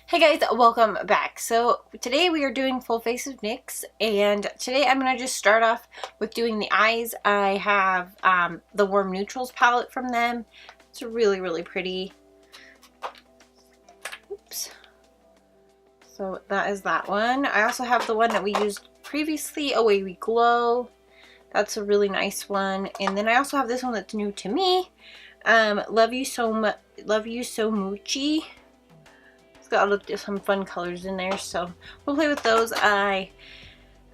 Hey guys, welcome back. So today we are doing full face of NYX, and today I'm going to just start off with doing the eyes. I have the Warm Neutrals palette from them. It's really pretty. Oops. So that is that one. I also have the one that we used previously, Away We Glow. That's a really nice one. And then I also have this one that's new to me. Love You So Moochie. It's got some fun colors in there, so we'll play with those. I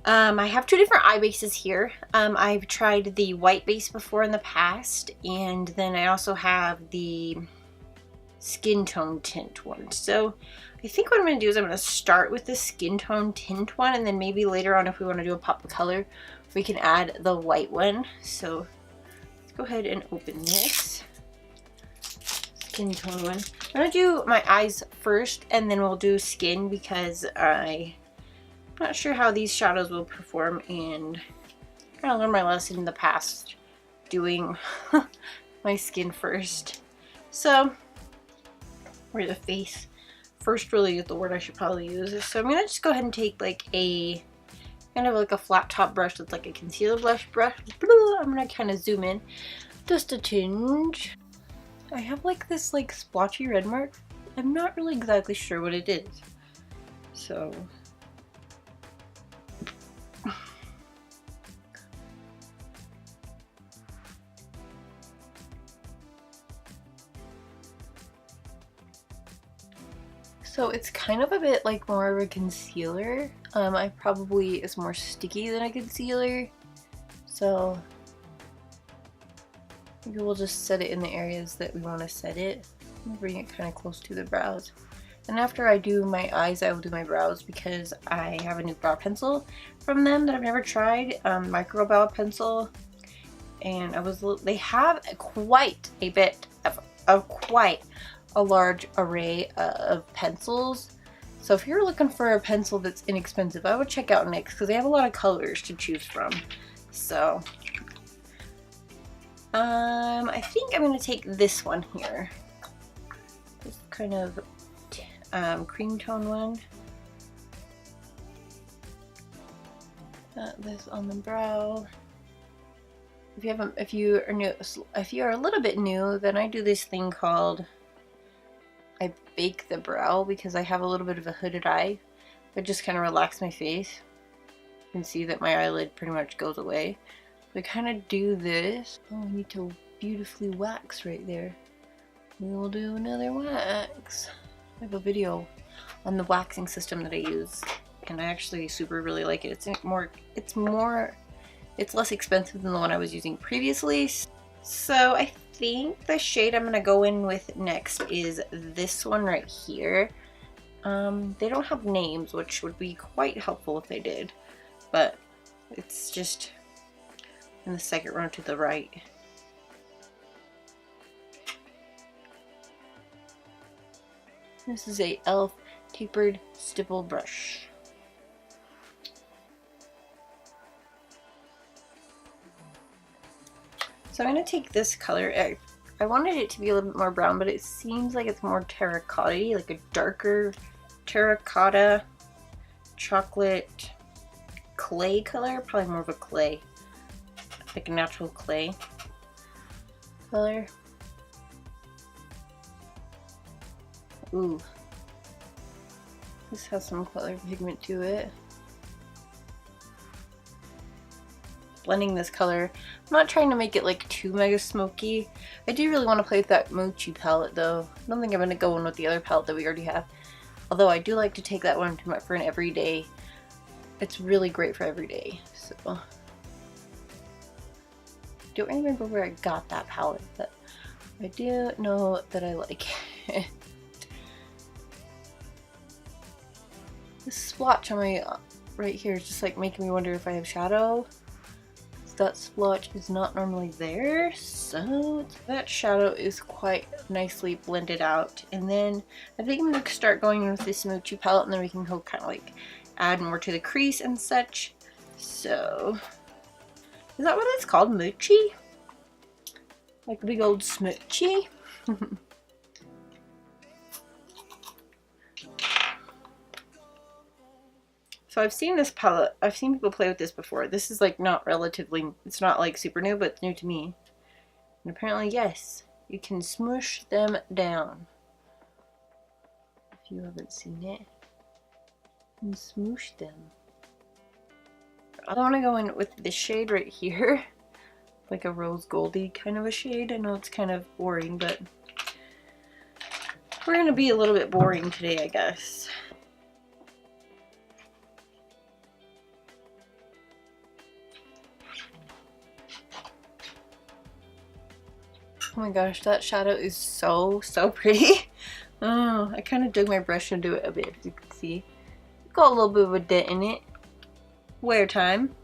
have two different eye bases here. I've tried the white base before in the past, and then I also have the skin tone tint one. So I think what I'm going to do is I'm going to start with the skin tone tint one, and then maybe later on, if we want to do a pop of color, we can add the white one. So let's go ahead and open this skin tone one. I'm going to do my eyes first, and then we'll do skin, because I'm not sure how these shadows will perform, and I kind of learned my lesson in the past doing my skin first. So, or the face first really is the word I should probably use. So I'm going to just go ahead and take like a kind of like a flat top brush that's like a concealer blush brush. I'm going to kind of zoom in just a tinge. I have like this like splotchy red mark. I'm not really exactly sure what it is. So it's kind of a bit like more of a concealer. I probably is more sticky than a concealer. So maybe we'll just set it in the areas that we want to set it. Bring it kind of close to the brows. And after I do my eyes, I will do my brows, because I have a new brow pencil from them that I've never tried. Micro brow pencil. And they have quite a bit of quite a large array of pencils. So if you're looking for a pencil that's inexpensive, I would check out NYX, because they have a lot of colors to choose from. So I think I'm going to take this one here. This kind of cream tone one. This on the brow. If you are a little bit new, then I do this thing called I bake the brow, because I have a little bit of a hooded eye. I just kind of relax my face. You can see that my eyelid pretty much goes away. So I kind of do this. Oh, I need to beautifully wax right there. We will do another wax. I have a video on the waxing system that I use, and I actually really like it. It's less expensive than the one I was using previously. So I think the shade I'm gonna go in with next is this one right here. They don't have names, which would be quite helpful if they did, but it's just in the second row to the right. This is a e.l.f. tapered stipple brush. So I'm going to take this color. I wanted it to be a little bit more brown, but it seems like it's more terracotta-y, like a darker terracotta chocolate clay color. Probably more of a clay, like a natural clay color. Ooh, this has some color pigment to it. Blending this color. I'm not trying to make it like too mega smoky. I do really want to play with that Emoji palette though. I don't think I'm going to go in with the other palette that we already have. Although I do like to take that one for an everyday. It's really great for everyday. So don't remember where I got that palette, but I do know that I like it. This splotch on my right here is just like making me wonder if I have shadow. That splotch is not normally there, so that shadow is quite nicely blended out. And then I think I'm going to start going with this Emoji palette, and then we can go kind of like add more to the crease and such. So is that what it's called? Moochie? Like a big old smoochie? So I've seen this palette, I've seen people play with this before. This is like not relatively, it's not like super new, but it's new to me. And apparently, yes, you can smoosh them down. If you haven't seen it, and smoosh them. I want to go in with this shade right here, like a rose goldy kind of a shade. I know it's kind of boring, but we're gonna be a little bit boring today, I guess. Oh my gosh, that shadow is so pretty. Oh, I kind of dug my brush into it a bit, as you can see. Got a little bit of a dent in it. Wear time.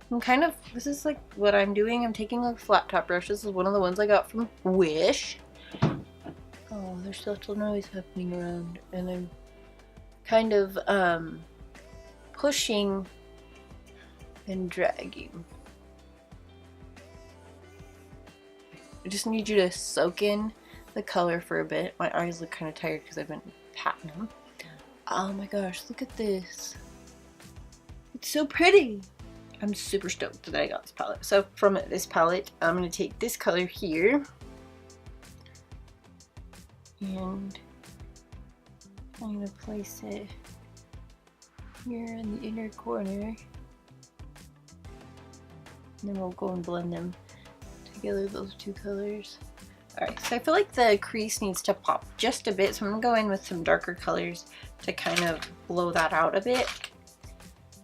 I'm kind of, this is like what I'm doing. I'm taking like flat top brush. This is one of the ones I got from Wish. Oh, there's such a noise happening around. And I'm kind of pushing and dragging. I just need you to soak in the color for a bit. My eyes look kind of tired because I've been patting them. Oh my gosh, look at this. It's so pretty. I'm super stoked that I got this palette. So from this palette, I'm going to take this color here. And I'm going to place it here in the inner corner. And then we'll go and blend them together, those two colors. Alright, so I feel like the crease needs to pop just a bit, so I'm going to go in with some darker colors to kind of blow that out a bit.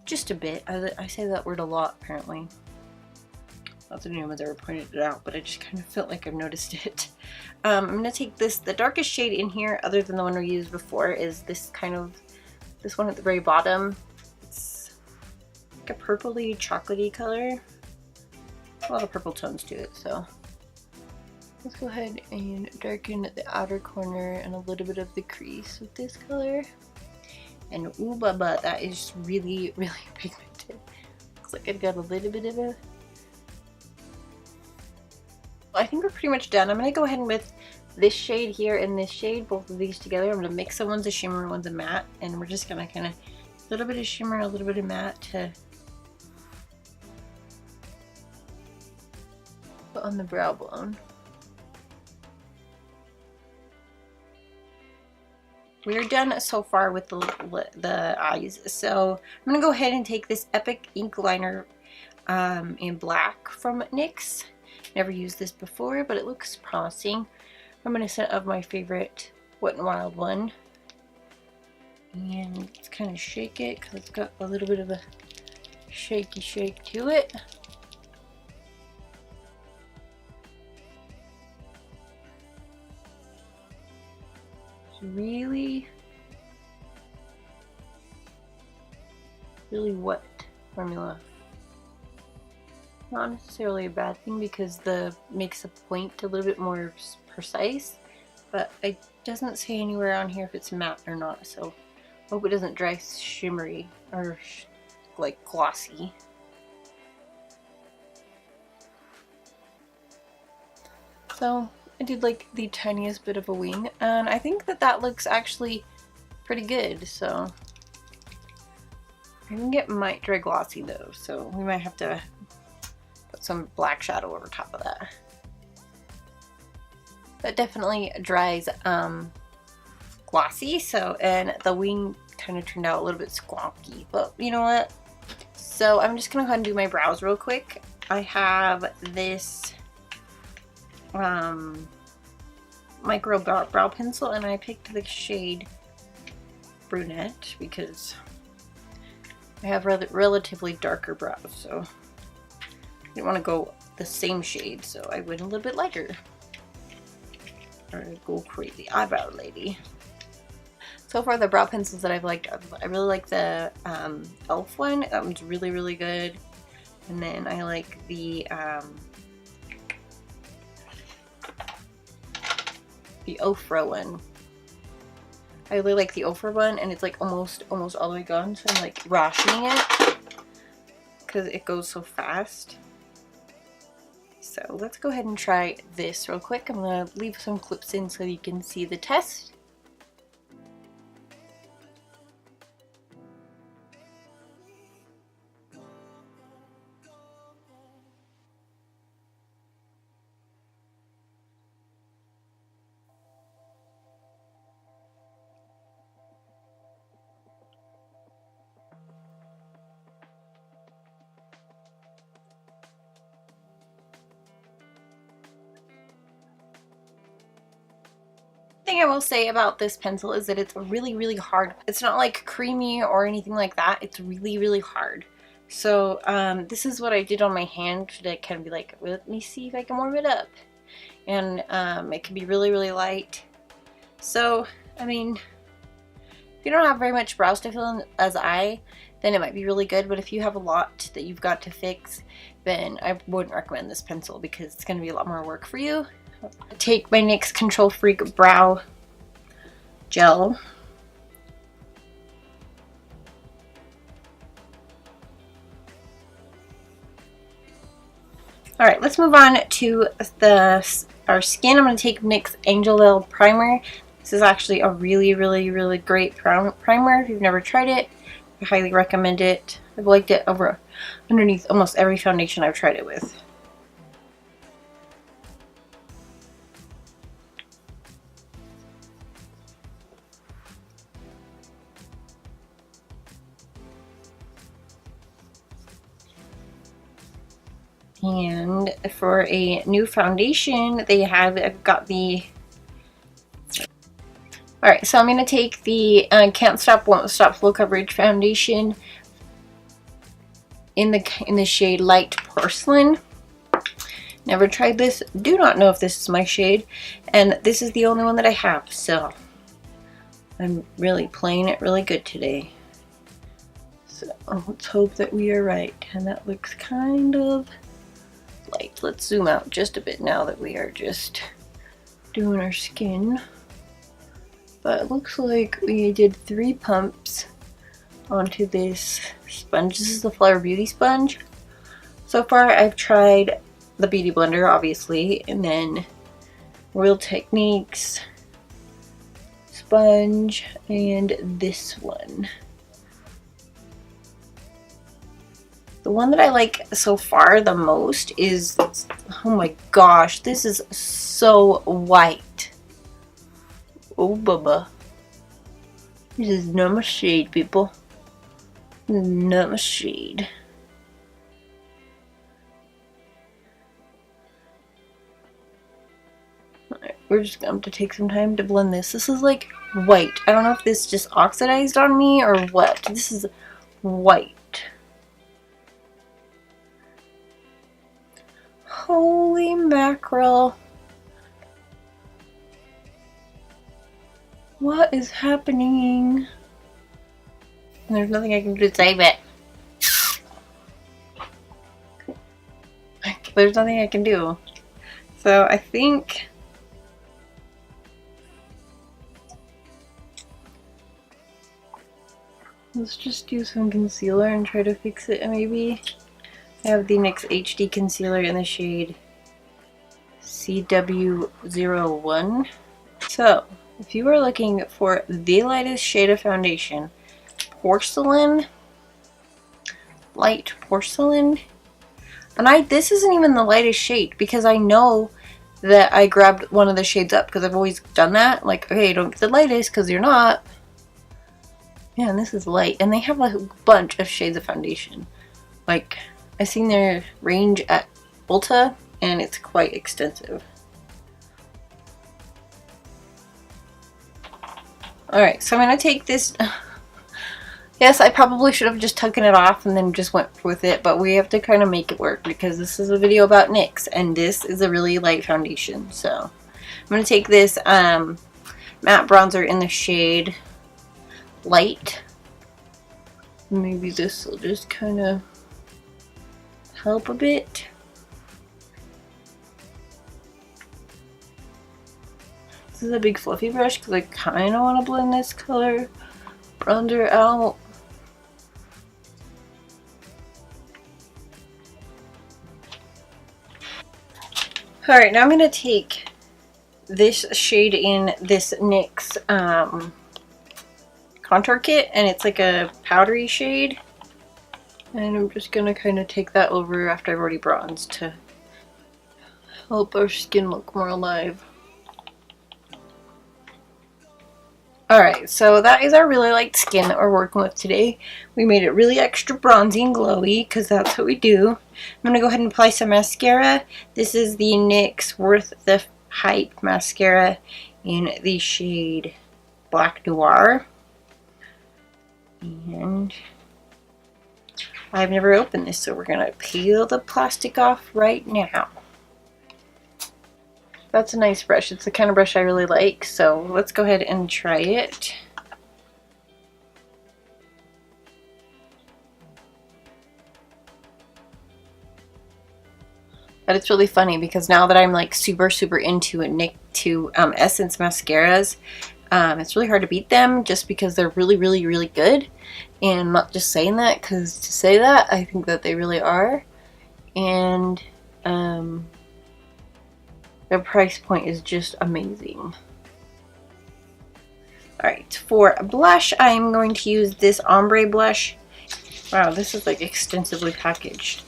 Just a bit. I say that word a lot, apparently. Not that anyone's ever pointed it out, but I just kind of felt like I've noticed it. I'm going to take this, the darkest shade in here, other than the one we used before, is this kind of, this one at the very bottom. It's like a purpley, chocolatey color. A lot of purple tones to it, so let's go ahead and darken the outer corner and a little bit of the crease with this color. And ooh baba, that is really pigmented. Looks like I've got a little bit of a... I think we're pretty much done. I'm going to go ahead and with this shade here and this shade, both of these together. I'm going to mix them. One's a shimmer and one's a matte. And we're just going to kind of, a little bit of shimmer, a little bit of matte to put on the brow bone. We're done so far with the eyes, so I'm going to go ahead and take this Epic ink liner in black from NYX. Never used this before, but it looks promising. I'm going to set up my favorite Wet n Wild one. And let's kind of shake it because it's got a little bit of a shaky shake to it. Really wet formula. Not necessarily a bad thing because the makes a point a little bit more precise, but it doesn't say anywhere on here if it's matte or not, so I hope it doesn't dry shimmery or like glossy. So I did like the tiniest bit of a wing, and I think that that looks actually pretty good. So I think it might dry glossy though, so we might have to put some black shadow over top of that. That definitely dries glossy, so, and the wing kind of turned out a little bit squonky, but you know what? So I'm just gonna go ahead and do my brows real quick. I have this micro brow pencil, and I picked the shade Brunette because I have relatively darker brows, so I didn't want to go the same shade, so I went a little bit lighter. Or go crazy eyebrow lady. So far the brow pencils that I've liked, I really like the e.l.f. one. That one's really good. And then I like the Ofra one. I really like the Ofra one, and it's like almost all the way gone, so I'm like rationing it because it goes so fast. So let's go ahead and try this real quick. I'm gonna leave some clips in so you can see the test. thing I will say about this pencil is that it's really hard. It's not like creamy or anything like that. It's really hard. So this is what I did on my hand to kind of be like, let me see if I can warm it up. And it can be really light. So, I mean, if you don't have very much brow stuff on as then it might be really good. But if you have a lot that you've got to fix, then I wouldn't recommend this pencil because it's going to be a lot more work for you. Take my NYX Control Freak Brow Gel. Alright, let's move on to our skin. I'm going to take NYX Angel Veil Primer. This is actually a really great primer. If you've never tried it, I highly recommend it. I've liked it underneath almost every foundation I've tried it with. And for a new foundation, I've got the... Alright, so I'm going to take the Can't Stop, Won't Stop Full Coverage Foundation in the shade Light Porcelain. Never tried this, do not know if this is my shade, and this is the only one that I have, so I'm really playing it really good today. So let's hope that we are right, and that looks kind of light. Let's zoom out just a bit now that we are just doing our skin. But it looks like we did 3 pumps onto this sponge. This is the Flower Beauty sponge. So far I've tried the Beauty Blender, obviously, and then Real Techniques sponge and this one. The one that I like so far the most is, oh my gosh, this is so white. Oh bubba. This is not my shade, people. Not my shade. Alright, we're just going to take some time to blend this. This is like white. I don't know if this just oxidized on me or what. This is white. Holy mackerel. What is happening? There's nothing I can do to save it. There's nothing I can do. So I think let's just do some concealer and try to fix it maybe. I have the NYX HD concealer in the shade CW01. So, if you are looking for the lightest shade of foundation, Porcelain, Light Porcelain, and this isn't even the lightest shade because I know that I grabbed one of the shades up because I've always done that. Like, okay, don't get the lightest because you're not. Yeah, and this is light, and they have a bunch of shades of foundation. Like, I've seen their range at Ulta, and it's quite extensive. Alright, so I'm going to take this. Yes, I probably should have just taken it off and then just went with it, but we have to kind of make it work because this is a video about NYX, and this is a really light foundation. So I'm going to take this matte bronzer in the shade Light. Maybe this will just kind of help a bit. This is a big fluffy brush because I kind of want to blend this color bronzer out. Alright, now I'm going to take this shade in this NYX contour kit, and it's like a powdery shade. And I'm just going to kind of take that over after I've already bronzed to help our skin look more alive. Alright, so that is our really light skin that we're working with today. We made it really extra bronzy and glowy because that's what we do. I'm going to go ahead and apply some mascara. This is the NYX Worth the Hype mascara in the shade Black Noir. And I've never opened this, so we're going to peel the plastic off right now. That's a nice brush. It's the kind of brush I really like, so let's go ahead and try it. But it's really funny because now that I'm like super into Essence mascaras, it's really hard to beat them just because they're really good. And I'm not just saying that because to say that, I think that they really are. And their price point is just amazing. Alright, for a blush, I'm going to use this ombre blush. Wow, this is like extensively packaged.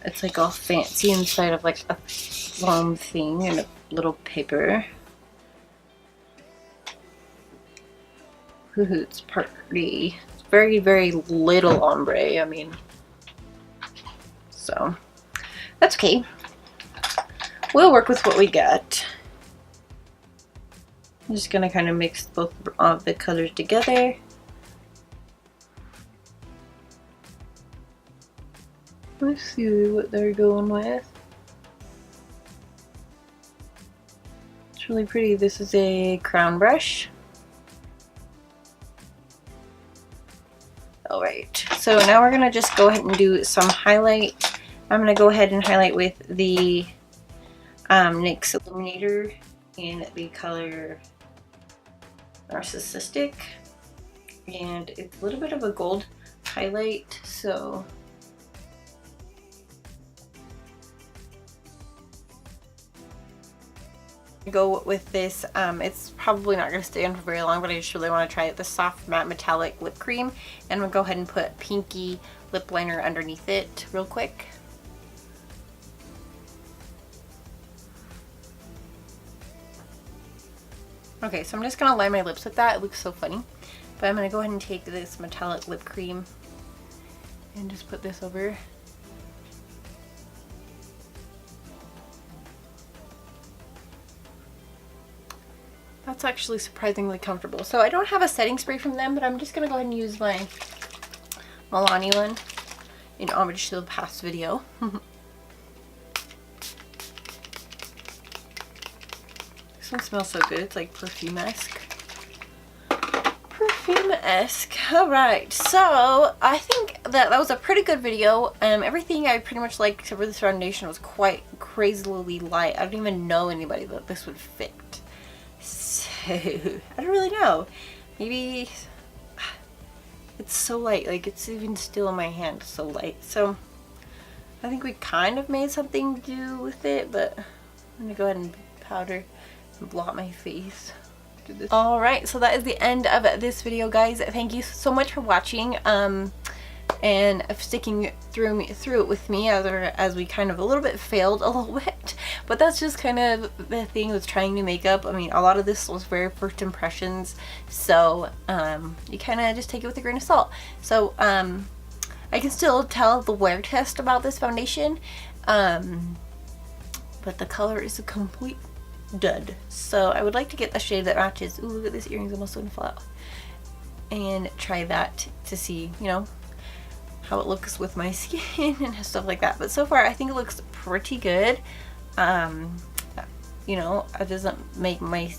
It's like all fancy inside of like a foam thing and a little paper. Ooh, it's pretty. It's very little ombre, I mean. So, that's okay. We'll work with what we got. I'm just gonna kind of mix both of the colors together. Let's see what they're going with. It's really pretty. This is a crown brush. Alright, so now we're gonna just go ahead and do some highlight. I'm gonna go ahead and highlight with the NYX Illuminator in the color Narcissistic, and it's a little bit of a gold highlight, so go with this. It's probably not going to stay on for very long, but I just really want to try it. The soft matte metallic lip cream, and I'm going to go ahead and put pinky lip liner underneath it real quick. Okay, so I'm just going to line my lips with that. It looks so funny. But I'm going to go ahead and take this metallic lip cream and just put this over. That's actually surprisingly comfortable. So I don't have a setting spray from them, but I'm just going to go ahead and use my Milani one in homage to the past video. This one smells so good. It's like perfume-esque. Perfume-esque. Alright, so I think that was a pretty good video. Everything I pretty much liked except for this foundation was quite crazily light. I don't even know anybody that this would fit. So, I don't really know. Maybe it's so light. Like, it's even still in my hand. So light. So, I think we kind of made something to do with it, but I'm going to go ahead and powder and blot my face. Alright, so that is the end of this video, guys. Thank you so much for watching and sticking through it with me as we kind of a little bit failed a little bit, but that's just kind of the thing with trying new makeup. I mean, a lot of this was very first impressions, so you kind of just take it with a grain of salt. So I can still tell the wear test about this foundation, but the color is a complete dud. So I would like to get the shade that matches. Ooh, look at this earring's almost going to fall out. And try that to see, you know, how it looks with my skin and stuff like that. But so far, I think it looks pretty good. You know, it doesn't make my,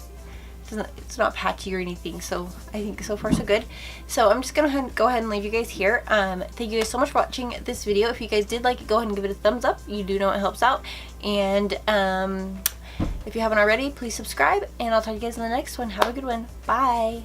it's not patchy or anything. So I think so far so good. So I'm just gonna go ahead and leave you guys here. Thank you guys so much for watching this video. If you guys did like it, go ahead and give it a thumbs up. You do know it helps out. And if you haven't already, please subscribe, and I'll talk to you guys in the next one. Have a good one. Bye.